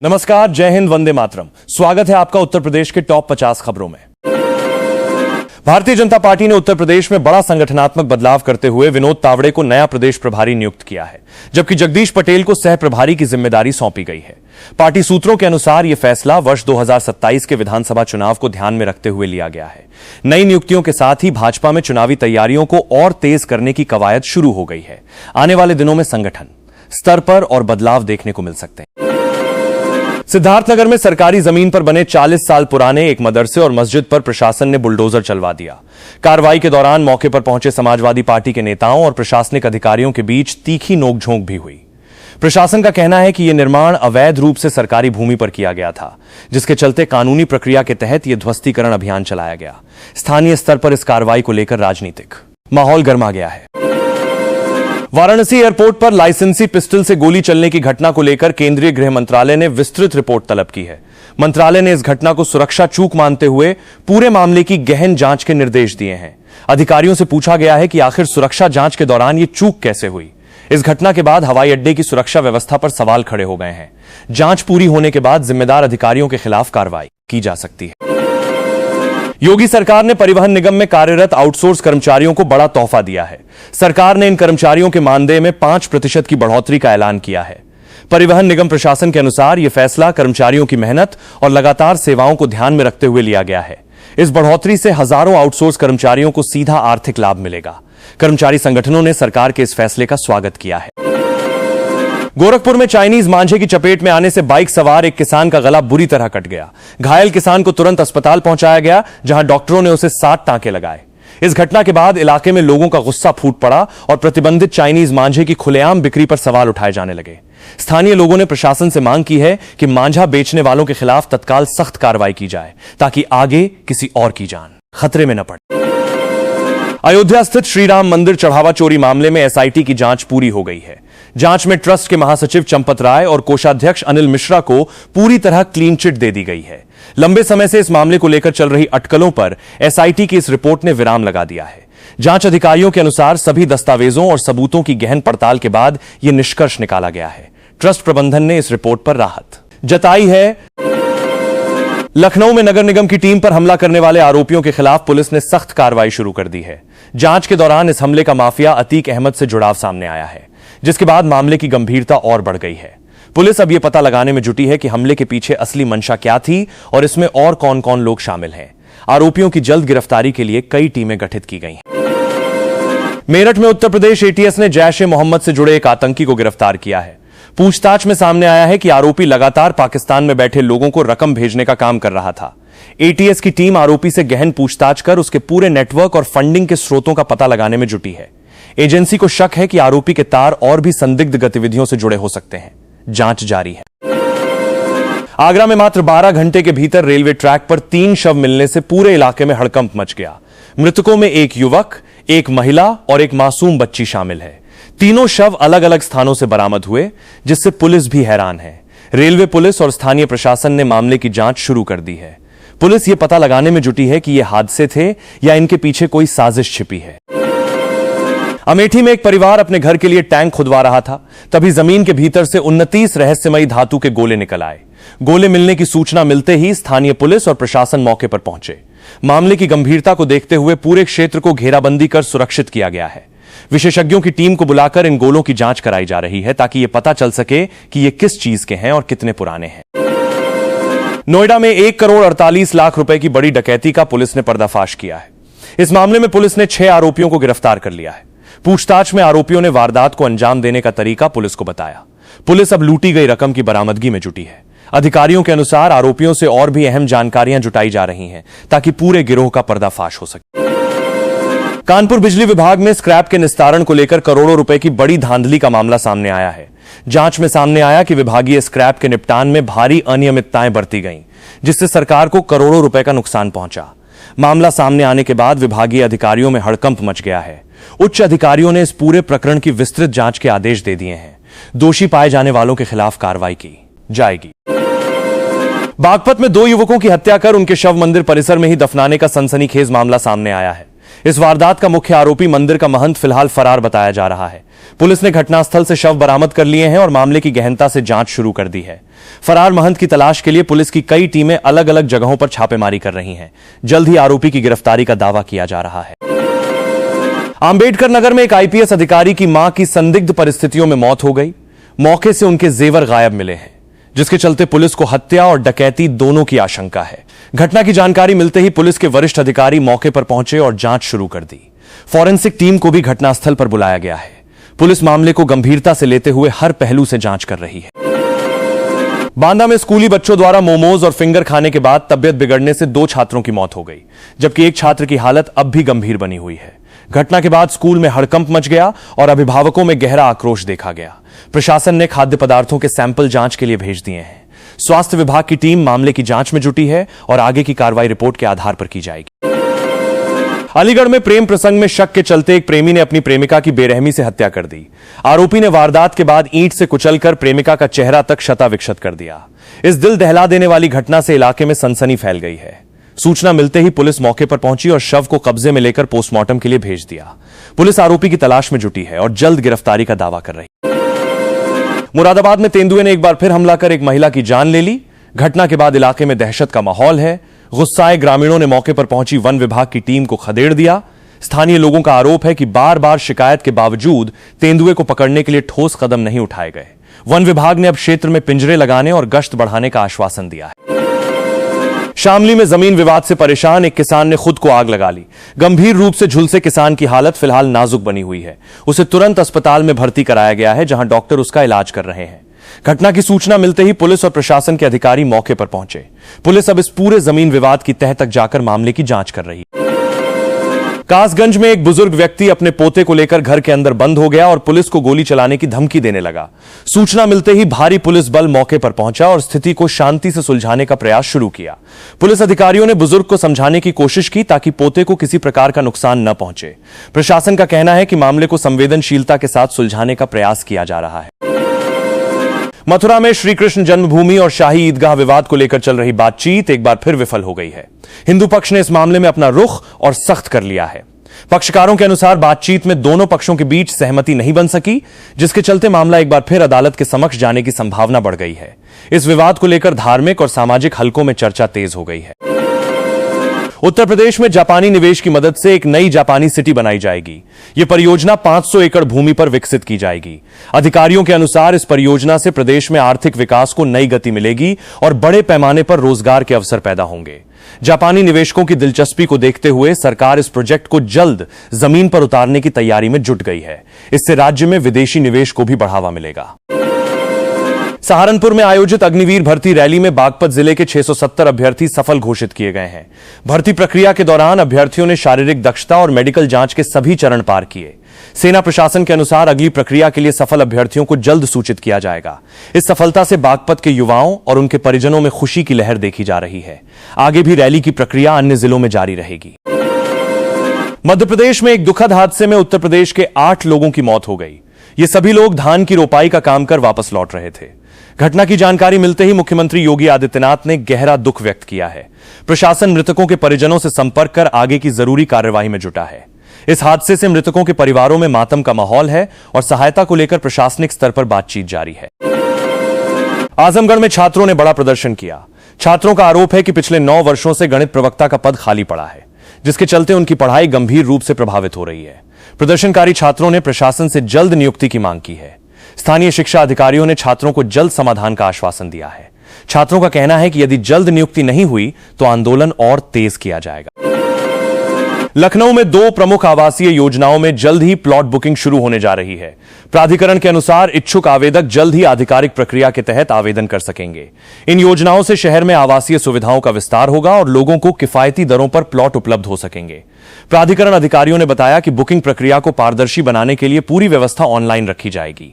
नमस्कार, जय हिंद, वंदे मातरम। स्वागत है आपका उत्तर प्रदेश के टॉप 50 खबरों में। भारतीय जनता पार्टी ने उत्तर प्रदेश में बड़ा संगठनात्मक बदलाव करते हुए विनोद तावड़े को नया प्रदेश प्रभारी नियुक्त किया है, जबकि जगदीश पटेल को सह प्रभारी की जिम्मेदारी सौंपी गई है। पार्टी सूत्रों के अनुसार यह फैसला वर्ष 2027 के विधानसभा चुनाव को ध्यान में रखते हुए लिया गया है। नई नियुक्तियों के साथ ही भाजपा में चुनावी तैयारियों को और तेज करने की कवायद शुरू हो गई है। आने वाले दिनों में संगठन स्तर पर और बदलाव देखने को मिल सकते हैं। सिद्धार्थनगर में सरकारी जमीन पर बने 40 साल पुराने एक मदरसे और मस्जिद पर प्रशासन ने बुलडोजर चलवा दिया। कार्रवाई के दौरान मौके पर पहुंचे समाजवादी पार्टी के नेताओं और प्रशासनिक अधिकारियों के बीच तीखी नोकझोंक भी हुई। प्रशासन का कहना है कि यह निर्माण अवैध रूप से सरकारी भूमि पर किया गया था, जिसके चलते कानूनी प्रक्रिया के तहत यह ध्वस्तीकरण अभियान चलाया गया। स्थानीय स्तर पर इस कार्रवाई को लेकर राजनीतिक माहौल गर्मा गया है। वाराणसी एयरपोर्ट पर लाइसेंसी पिस्टल से गोली चलने की घटना को लेकर केंद्रीय गृह मंत्रालय ने विस्तृत रिपोर्ट तलब की है। मंत्रालय ने इस घटना को सुरक्षा चूक मानते हुए पूरे मामले की गहन जांच के निर्देश दिए हैं। अधिकारियों से पूछा गया है कि आखिर सुरक्षा जांच के दौरान यह चूक कैसे हुई। इस घटना के बाद हवाई अड्डे की सुरक्षा व्यवस्था पर सवाल खड़े हो गए हैं। जांच पूरी होने के बाद जिम्मेदार अधिकारियों के खिलाफ कार्रवाई की जा सकती है। योगी सरकार ने परिवहन निगम में कार्यरत आउटसोर्स कर्मचारियों को बड़ा तोहफा दिया है। सरकार ने इन कर्मचारियों के मानदेय में 5% की बढ़ोतरी का ऐलान किया है। परिवहन निगम प्रशासन के अनुसार यह फैसला कर्मचारियों की मेहनत और लगातार सेवाओं को ध्यान में रखते हुए लिया गया है। इस बढ़ोतरी से हजारों आउटसोर्स कर्मचारियों को सीधा आर्थिक लाभ मिलेगा। कर्मचारी संगठनों ने सरकार के इस फैसले का स्वागत किया है। गोरखपुर में चाइनीज मांझे की चपेट में आने से बाइक सवार एक किसान का गला बुरी तरह कट गया। घायल किसान को तुरंत अस्पताल पहुंचाया गया, जहां डॉक्टरों ने उसे 60 टांके लगाए। इस घटना के बाद इलाके में लोगों का गुस्सा फूट पड़ा और प्रतिबंधित चाइनीज मांझे की खुलेआम बिक्री पर सवाल उठाए जाने लगे। स्थानीय लोगों ने प्रशासन से मांग की है कि मांझा बेचने वालों के खिलाफ तत्काल सख्त कार्रवाई की जाए, ताकि आगे किसी और की जान खतरे में न पड़े। अयोध्या स्थित श्री राम मंदिर चढ़ावा चोरी मामले में एसआईटी की जांच पूरी हो गई है। जांच में ट्रस्ट के महासचिव चंपत राय और कोषाध्यक्ष अनिल मिश्रा को पूरी तरह क्लीन चिट दे दी गई है। लंबे समय से इस मामले को लेकर चल रही अटकलों पर एसआईटी की इस रिपोर्ट ने विराम लगा दिया है। जांच अधिकारियों के अनुसार सभी दस्तावेजों और सबूतों की गहन पड़ताल के बाद यह निष्कर्ष निकाला गया है। ट्रस्ट प्रबंधन ने इस रिपोर्ट पर राहत जताई है। लखनऊ में नगर निगम की टीम पर हमला करने वाले आरोपियों के खिलाफ पुलिस ने सख्त कार्रवाई शुरू कर दी है। जांच के दौरान इस हमले का माफिया अतीक अहमद से जुड़ाव सामने आया है, जिसके बाद मामले की गंभीरता और बढ़ गई है। पुलिस अब यह पता लगाने में जुटी है कि हमले के पीछे असली मंशा क्या थी और इसमें और कौन कौन लोग शामिल हैं। आरोपियों की जल्द गिरफ्तारी के लिए कई टीमें गठित की गई हैं। मेरठ में उत्तर प्रदेश एटीएस ने जैश-ए-मोहम्मद से जुड़े एक आतंकी को गिरफ्तार किया है। पूछताछ में सामने आया है कि आरोपी लगातार पाकिस्तान में बैठे लोगों को रकम भेजने का काम कर रहा था। एटीएस की टीम आरोपी से गहन पूछताछ कर उसके पूरे नेटवर्क और फंडिंग के स्रोतों का पता लगाने में जुटी है। एजेंसी को शक है कि आरोपी के तार और भी संदिग्ध गतिविधियों से जुड़े हो सकते हैं। जांच जारी है। आगरा में मात्र 12 घंटे के भीतर रेलवे ट्रैक पर 3 शव मिलने से पूरे इलाके में हड़कंप मच गया। मृतकों में एक युवक, एक महिला और एक मासूम बच्ची शामिल है। तीनों शव अलग अलग स्थानों से बरामद हुए, जिससे पुलिस भी हैरान है। रेलवे पुलिस और स्थानीय प्रशासन ने मामले की जांच शुरू कर दी है। पुलिस यह पता लगाने में जुटी है कि यह हादसे थे या इनके पीछे कोई साजिश छिपी है। अमेठी में एक परिवार अपने घर के लिए टैंक खुदवा रहा था, तभी जमीन के भीतर से 29 रहस्यमयी धातु के गोले निकल आए। गोले मिलने की सूचना मिलते ही स्थानीय पुलिस और प्रशासन मौके पर पहुंचे। मामले की गंभीरता को देखते हुए पूरे क्षेत्र को घेराबंदी कर सुरक्षित किया गया है। विशेषज्ञों की टीम को बुलाकर इन गोलों की जांच कराई जा रही है, ताकि यह पता चल सके कि ये किस चीज के हैं और कितने पुराने हैं। नोएडा में 1 करोड़ 48 लाख रुपए की बड़ी डकैती का पुलिस ने पर्दाफाश किया है। इस मामले में पुलिस ने 6 आरोपियों को गिरफ्तार कर लिया है। पूछताछ में आरोपियों ने वारदात को अंजाम देने का तरीका पुलिस को बताया। पुलिस अब लूटी गई रकम की बरामदगी में जुटी है। अधिकारियों के अनुसार आरोपियों से और भी अहम जानकारियां जुटाई जा रही हैं, ताकि पूरे गिरोह का पर्दाफाश हो सके। कानपुर बिजली विभाग में स्क्रैप के निस्तारण को लेकर करोड़ों रुपए की बड़ी धांधली का मामला सामने आया है। जांच में सामने आया कि विभागीय स्क्रैप के निपटान में भारी अनियमितताएं बरती गईं, जिससे सरकार को करोड़ों रुपए का नुकसान पहुंचा। मामला सामने आने के बाद विभागीय अधिकारियों में हड़कंप मच गया है। उच्च अधिकारियों ने इस पूरे प्रकरण की विस्तृत जांच के आदेश दे दिए हैं। दोषी पाए जाने वालों के खिलाफ कार्रवाई की जाएगी। बागपत में 2 युवकों की हत्या कर उनके शव मंदिर परिसर में ही दफनाने का सनसनीखेज मामला सामने आया है। इस वारदात का मुख्य आरोपी मंदिर का महंत फिलहाल फरार बताया जा रहा है, पुलिस ने घटनास्थल से शव बरामद कर लिए हैं और मामले की गहनता से जांच शुरू कर दी है। फरार महंत की तलाश के लिए पुलिस की कई टीमें अलग अलग जगहों पर छापेमारी कर रही हैं। जल्द ही आरोपी की गिरफ्तारी का दावा किया जा रहा है। अंबेडकर नगर में एक आईपीएस अधिकारी की मां की संदिग्ध परिस्थितियों में मौत हो गई। मौके से उनके जेवर गायब मिले हैं, जिसके चलते पुलिस को हत्या और डकैती दोनों की आशंका है। घटना की जानकारी मिलते ही पुलिस के वरिष्ठ अधिकारी मौके पर पहुंचे और जांच शुरू कर दी। फॉरेंसिक टीम को भी घटनास्थल पर बुलाया गया है। पुलिस मामले को गंभीरता से लेते हुए हर पहलू से जांच कर रही है। बांदा में स्कूली बच्चों द्वारा मोमोज और फिंगर खाने के बाद तबियत बिगड़ने से 2 छात्रों की मौत हो गई, जबकि एक छात्र की हालत अब भी गंभीर बनी हुई है। घटना के बाद स्कूल में हड़कंप मच गया और अभिभावकों में गहरा आक्रोश देखा गया। प्रशासन ने खाद्य पदार्थों के सैंपल जांच के लिए भेज दिए हैं। स्वास्थ्य विभाग की टीम मामले की जांच में जुटी है और आगे की कार्रवाई रिपोर्ट के आधार पर की जाएगी। अलीगढ़ में प्रेम प्रसंग में शक के चलते एक प्रेमी ने अपनी प्रेमिका की बेरहमी से हत्या कर दी। आरोपी ने वारदात के बाद ईंट से कुचलकर प्रेमिका का चेहरा तक क्षताविक्षत कर दिया। इस दिल दहला देने वाली घटना से इलाके में सनसनी फैल गई है। सूचना मिलते ही पुलिस मौके पर पहुंची और शव को कब्जे में लेकर पोस्टमार्टम के लिए भेज दिया। पुलिस आरोपी की तलाश में जुटी है और जल्द गिरफ्तारी का दावा कर रही है। मुरादाबाद में तेंदुए ने एक बार फिर हमला कर एक महिला की जान ले ली। घटना के बाद इलाके में दहशत का माहौल है। गुस्साए ग्रामीणों ने मौके पर पहुंची वन विभाग की टीम को खदेड़ दिया। स्थानीय लोगों का आरोप है कि बार बार शिकायत के बावजूद तेंदुए को पकड़ने के लिए ठोस कदम नहीं उठाए गए। वन विभाग ने अब क्षेत्र में पिंजरे लगाने और गश्त बढ़ाने का आश्वासन दिया है। शामली में जमीन विवाद से परेशान एक किसान ने खुद को आग लगा ली। गंभीर रूप से झुलसे किसान की हालत फिलहाल नाजुक बनी हुई है। उसे तुरंत अस्पताल में भर्ती कराया गया है, जहां डॉक्टर उसका इलाज कर रहे हैं। घटना की सूचना मिलते ही पुलिस और प्रशासन के अधिकारी मौके पर पहुंचे। पुलिस अब इस पूरे जमीन विवाद की तह तक जाकर मामले की जांच कर रही है। कासगंज में एक बुजुर्ग व्यक्ति अपने पोते को लेकर घर के अंदर बंद हो गया और पुलिस को गोली चलाने की धमकी देने लगा। सूचना मिलते ही भारी पुलिस बल मौके पर पहुंचा और स्थिति को शांति से सुलझाने का प्रयास शुरू किया। पुलिस अधिकारियों ने बुजुर्ग को समझाने की कोशिश की ताकि पोते को किसी प्रकार का नुकसान न पहुंचे। प्रशासन का कहना है कि मामले को संवेदनशीलता के साथ सुलझाने का प्रयास किया जा रहा है। मथुरा में श्री कृष्ण जन्मभूमि और शाही ईदगाह विवाद को लेकर चल रही बातचीत एक बार फिर विफल हो गई है। हिंदू पक्ष ने इस मामले में अपना रुख और सख्त कर लिया है। पक्षकारों के अनुसार बातचीत में दोनों पक्षों के बीच सहमति नहीं बन सकी, जिसके चलते मामला एक बार फिर अदालत के समक्ष जाने की संभावना बढ़ गई है। इस विवाद को लेकर धार्मिक और सामाजिक हलकों में चर्चा तेज हो गई है। उत्तर प्रदेश में जापानी निवेश की मदद से एक नई जापानी सिटी बनाई जाएगी। यह परियोजना 500 एकड़ भूमि पर विकसित की जाएगी। अधिकारियों के अनुसार इस परियोजना से प्रदेश में आर्थिक विकास को नई गति मिलेगी और बड़े पैमाने पर रोजगार के अवसर पैदा होंगे। जापानी निवेशकों की दिलचस्पी को देखते हुए सरकार इस प्रोजेक्ट को जल्द जमीन पर उतारने की तैयारी में जुट गई है। इससे राज्य में विदेशी निवेश को भी बढ़ावा मिलेगा। सहारनपुर में आयोजित अग्निवीर भर्ती रैली में बागपत जिले के 670 अभ्यर्थी सफल घोषित किए गए हैं। भर्ती प्रक्रिया के दौरान अभ्यर्थियों ने शारीरिक दक्षता और मेडिकल जांच के सभी चरण पार किए। सेना प्रशासन के अनुसार अगली प्रक्रिया के लिए सफल अभ्यर्थियों को जल्द सूचित किया जाएगा। इस सफलता से बागपत के युवाओं और उनके परिजनों में खुशी की लहर देखी जा रही है। आगे भी रैली की प्रक्रिया अन्य जिलों में जारी रहेगी। मध्य प्रदेश में एक दुखद हादसे में उत्तर प्रदेश के 8 लोगों की मौत हो गई। ये सभी लोग धान की रोपाई का काम कर वापस लौट रहे थे। घटना की जानकारी मिलते ही मुख्यमंत्री योगी आदित्यनाथ ने गहरा दुख व्यक्त किया है। प्रशासन मृतकों के परिजनों से संपर्क कर आगे की जरूरी कार्यवाही में जुटा है। इस हादसे से मृतकों के परिवारों में मातम का माहौल है और सहायता को लेकर प्रशासनिक स्तर पर बातचीत जारी है। आजमगढ़ में छात्रों ने बड़ा प्रदर्शन किया। छात्रों का आरोप है कि पिछले 9 वर्षों से गणित प्रवक्ता का पद खाली पड़ा है, जिसके चलते उनकी पढ़ाई गंभीर रूप से प्रभावित हो रही है। प्रदर्शनकारी छात्रों ने प्रशासन से जल्द नियुक्ति की मांग की है। स्थानीय शिक्षा अधिकारियों ने छात्रों को जल्द समाधान का आश्वासन दिया है। छात्रों का कहना है कि यदि जल्द नियुक्ति नहीं हुई तो आंदोलन और तेज किया जाएगा। लखनऊ में 2 प्रमुख आवासीय योजनाओं में जल्द ही प्लॉट बुकिंग शुरू होने जा रही है। प्राधिकरण के अनुसार इच्छुक आवेदक जल्द ही आधिकारिक प्रक्रिया के तहत आवेदन कर सकेंगे। इन योजनाओं से शहर में आवासीय सुविधाओं का विस्तार होगा और लोगों को किफायती दरों पर प्लॉट उपलब्ध हो सकेंगे। प्राधिकरण अधिकारियों ने बताया कि बुकिंग प्रक्रिया को पारदर्शी बनाने के लिए पूरी व्यवस्था ऑनलाइन रखी जाएगी।